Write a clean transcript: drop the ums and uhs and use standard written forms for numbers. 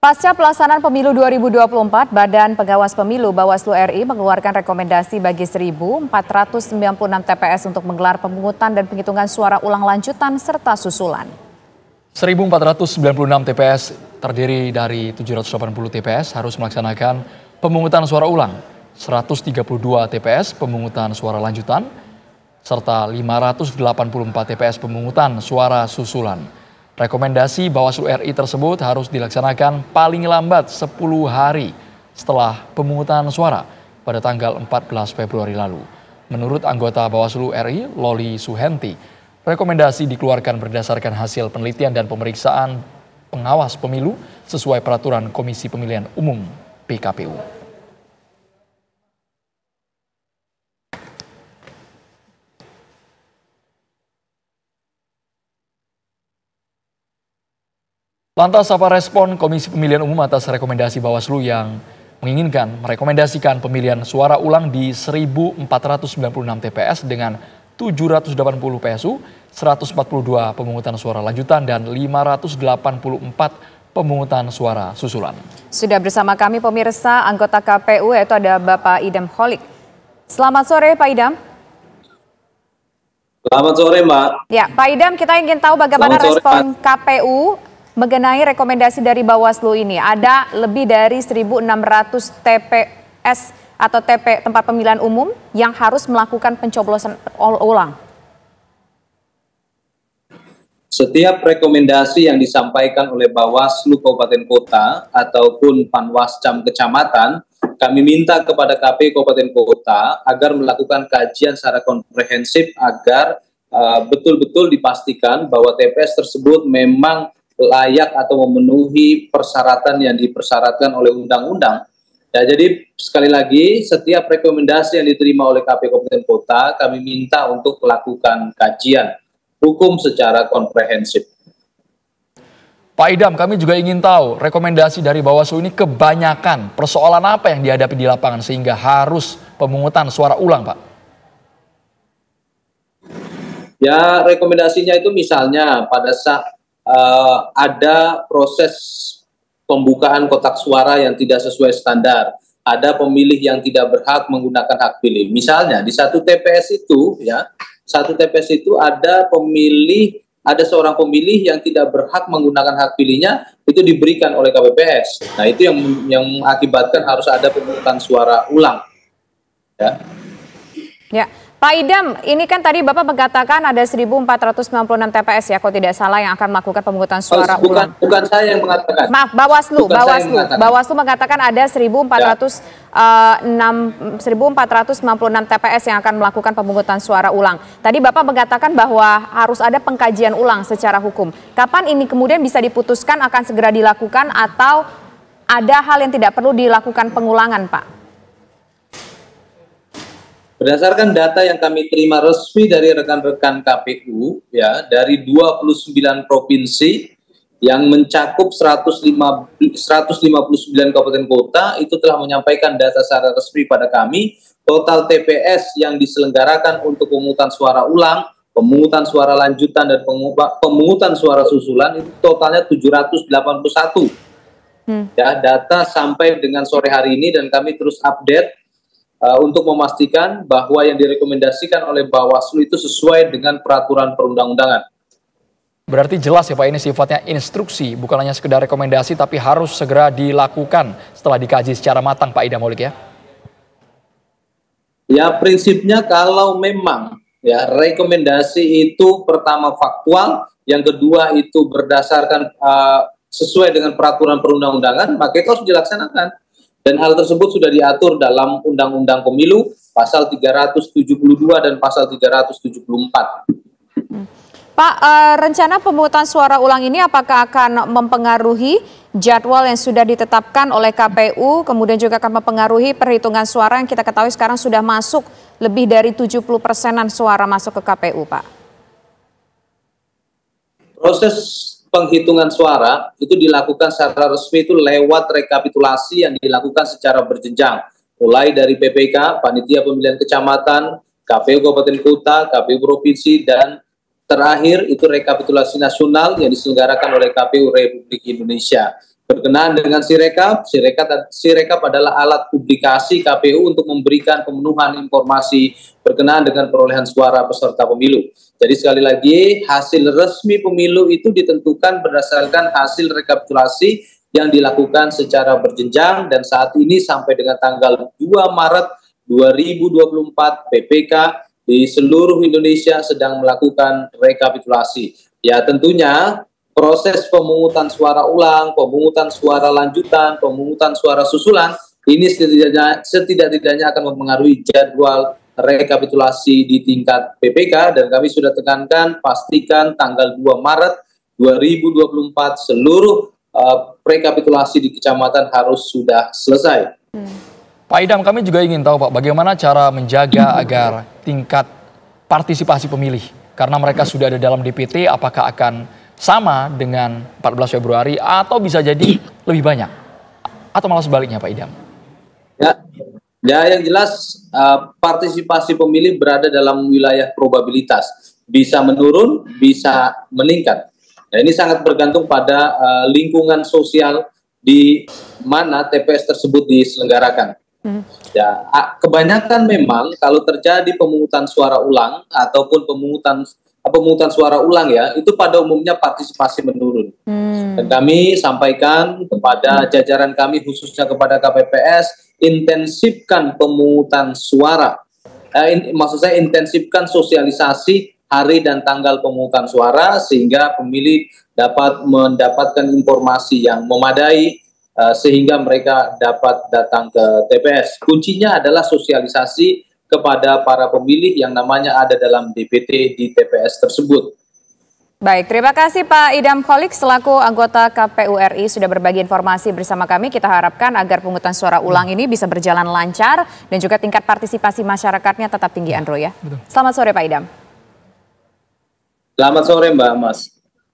Pasca pelaksanaan pemilu 2024, Badan Pengawas Pemilu Bawaslu RI mengeluarkan rekomendasi bagi 1.496 TPS untuk menggelar pemungutan dan penghitungan suara ulang lanjutan serta susulan. 1.496 TPS terdiri dari 780 TPS harus melaksanakan pemungutan suara ulang, 132 TPS pemungutan suara lanjutan, serta 584 TPS pemungutan suara susulan. Rekomendasi Bawaslu RI tersebut harus dilaksanakan paling lambat 10 hari setelah pemungutan suara pada tanggal 14 Februari lalu. Menurut anggota Bawaslu RI, Loli Suhenti, rekomendasi dikeluarkan berdasarkan hasil penelitian dan pemeriksaan pengawas pemilu sesuai peraturan Komisi Pemilihan Umum (PKPU). Lantas apa respon Komisi Pemilihan Umum atas rekomendasi Bawaslu yang menginginkan merekomendasikan pemilihan suara ulang di 1.496 TPS dengan 780 PSU, 142 pemungutan suara lanjutan dan 584 pemungutan suara susulan. Sudah bersama kami pemirsa anggota KPU yaitu ada Bapak Idam Holik. Selamat sore Pak Idam. Selamat sore Mbak. Ya Pak Idam, kita ingin tahu bagaimana respon KPU mengenai rekomendasi dari Bawaslu ini. Ada lebih dari 1.600 TPS atau tempat pemilihan umum yang harus melakukan pencoblosan ulang. Setiap rekomendasi yang disampaikan oleh Bawaslu Kabupaten Kota ataupun Panwascam Kecamatan, kami minta kepada KPU Kabupaten Kota agar melakukan kajian secara komprehensif agar betul-betul dipastikan bahwa TPS tersebut memang layak atau memenuhi persyaratan yang dipersyaratkan oleh undang-undang. Ya, jadi sekali lagi setiap rekomendasi yang diterima oleh KPU Kabupaten Kota kami minta untuk melakukan kajian hukum secara komprehensif. Pak Idam, kami juga ingin tahu rekomendasi dari Bawaslu ini kebanyakan persoalan apa yang dihadapi di lapangan sehingga harus pemungutan suara ulang, Pak? Ya, rekomendasinya itu misalnya pada saat ada proses pembukaan kotak suara yang tidak sesuai standar, ada pemilih yang tidak berhak menggunakan hak pilih. Misalnya di satu TPS itu, ada seorang pemilih yang tidak berhak menggunakan hak pilihnya itu diberikan oleh KPPS. Nah itu yang mengakibatkan harus ada pemungutan suara ulang. Ya. Pak Idam, ini kan tadi Bapak mengatakan ada 1.496 TPS ya, kalau tidak salah yang akan melakukan pemungutan suara ulang. Bukan saya yang mengatakan. Maaf, Bawaslu mengatakan ada 1.496 TPS yang akan melakukan pemungutan suara ulang. Tadi Bapak mengatakan bahwa harus ada pengkajian ulang secara hukum. Kapan ini kemudian bisa diputuskan akan segera dilakukan atau ada hal yang tidak perlu dilakukan pengulangan, Pak? Berdasarkan data yang kami terima resmi dari rekan-rekan KPU, ya, dari 29 provinsi yang mencakup 159 kabupaten kota, itu telah menyampaikan data secara resmi pada kami, total TPS yang diselenggarakan untuk pemungutan suara ulang, pemungutan suara lanjutan, dan pemungutan suara susulan, itu totalnya 781. Ya, data sampai dengan sore hari ini dan kami terus update untuk memastikan bahwa yang direkomendasikan oleh Bawaslu itu sesuai dengan peraturan perundang-undangan. Berarti jelas ya Pak, ini sifatnya instruksi, bukan hanya sekedar rekomendasi tapi harus segera dilakukan setelah dikaji secara matang Pak Idam Holik ya? Ya prinsipnya kalau memang ya rekomendasi itu pertama faktual, yang kedua itu berdasarkan sesuai dengan peraturan perundang-undangan, maka itu harus dilaksanakan. Dan hal tersebut sudah diatur dalam Undang-Undang Pemilu pasal 372 dan pasal 374. Pak, rencana pemungutan suara ulang ini apakah akan mempengaruhi jadwal yang sudah ditetapkan oleh KPU, kemudian juga akan mempengaruhi perhitungan suara yang kita ketahui sekarang sudah masuk lebih dari 70%-an suara masuk ke KPU, Pak? Proses penghitungan suara itu dilakukan secara resmi itu lewat rekapitulasi yang dilakukan secara berjenjang, mulai dari PPK, Panitia Pemilihan Kecamatan, KPU Kabupaten Kota, KPU Provinsi, dan terakhir itu rekapitulasi nasional yang diselenggarakan oleh KPU Republik Indonesia. Berkenaan dengan Sirekap adalah alat publikasi KPU untuk memberikan pemenuhan informasi berkenaan dengan perolehan suara peserta pemilu. Jadi sekali lagi, hasil resmi pemilu itu ditentukan berdasarkan hasil rekapitulasi yang dilakukan secara berjenjang, dan saat ini sampai dengan tanggal 2 Maret 2024 PPK di seluruh Indonesia sedang melakukan rekapitulasi. Ya, tentunya proses pemungutan suara ulang, pemungutan suara lanjutan, pemungutan suara susulan, ini setidak-tidaknya akan mempengaruhi jadwal rekapitulasi di tingkat PPK, dan kami sudah tekankan pastikan tanggal 2 Maret 2024 seluruh rekapitulasi di kecamatan harus sudah selesai. Pak Idam, kami juga ingin tahu Pak, bagaimana cara menjaga agar tingkat partisipasi pemilih, karena mereka sudah ada dalam DPT, apakah akan sama dengan 14 Februari atau bisa jadi lebih banyak? Atau malah sebaliknya Pak Idam? Ya, yang jelas partisipasi pemilih berada dalam wilayah probabilitas. Bisa menurun, bisa meningkat. Nah, ini sangat bergantung pada lingkungan sosial di mana TPS tersebut diselenggarakan. Ya, kebanyakan memang kalau terjadi pemungutan suara ulang ataupun pemungutan suara ulang ya, itu pada umumnya partisipasi menurun. Dan kami sampaikan kepada jajaran kami, khususnya kepada KPPS, intensifkan pemungutan suara. Maksud saya intensifkan sosialisasi hari dan tanggal pemungutan suara sehingga pemilih dapat mendapatkan informasi yang memadai sehingga mereka dapat datang ke TPS. Kuncinya adalah sosialisasi kepada para pemilih yang namanya ada dalam DPT di TPS tersebut. Baik, terima kasih Pak Idam Kholik selaku anggota KPU RI sudah berbagi informasi bersama kami. Kita harapkan agar pemungutan suara ulang ini bisa berjalan lancar dan juga tingkat partisipasi masyarakatnya tetap tinggi, Andro ya. Selamat sore Pak Idam. Selamat sore Mbak Mas.